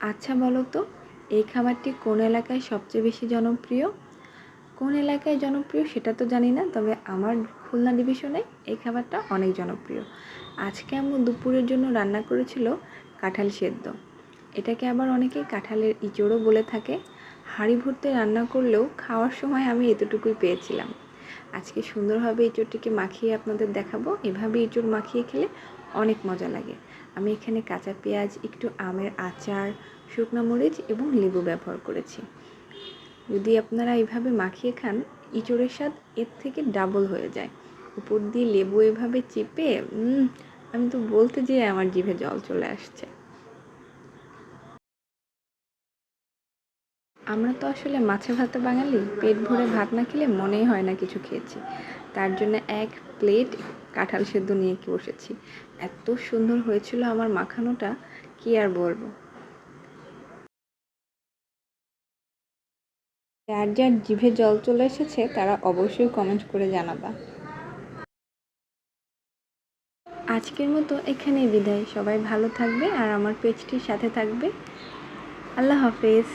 আচ্ছা বলো তো, এই খাবারটি কোন এলাকায় সবচেয়ে বেশি জনপ্রিয়? কোন এলাকায় জনপ্রিয় সেটা তো জানি না, তবে আমার খুলনা ডিভিশনে এই খাবারটা অনেক জনপ্রিয়। আজকে আম্মু দুপুরের জন্য রান্না করেছিল কাঁঠাল সেদ্ধ। এটাকে আবার অনেকে কাঁঠালের ইঁচড়ও বলে থাকে। হাঁড়ি ভর্তি রান্না করলেও খাওয়ার সময় আমি এতটুকুই পেয়েছিলাম। আজকে সুন্দরভাবে ইঁচড়টিকে মাখিয়ে আপনাদের দেখাবো। এভাবে ইঁচড় মাখিয়ে খেলে অনেক মজা লাগে। আমি এখানে কাঁচা পেঁয়াজ, একটু আমের আচার, শুকনো মরিচ এবং লেবু ব্যবহার করেছি। যদি আপনারা এইভাবে মাখিয়ে খান, ইঁচড়ের স্বাদ এর থেকে ডাবল হয়ে যায়। উপর দিয়ে লেবু এভাবে চিপে আমি তো বলতে যেয়ে আমার জিভে জল চলে আসছে। আমরা তো আসলে মাছে ভাতে বাঙালি, পেট ভরে ভাত না খেলে মনেই হয় না কিছু খেয়েছি। তার জন্য এক প্লেট কাঁঠাল সেদ্ধ নিয়ে বসেছি। এত সুন্দর হয়েছিল আমার মাখানোটা, কি আর বলবো। যার যার জিভে জল চলে এসেছে তারা অবশ্যই কমেন্ট করে জানাবা। আজকের মতো এখানেই বিদায়। সবাই ভালো থাকবে আর আমার পেজটির সাথে থাকবে। আল্লাহ হাফেজ।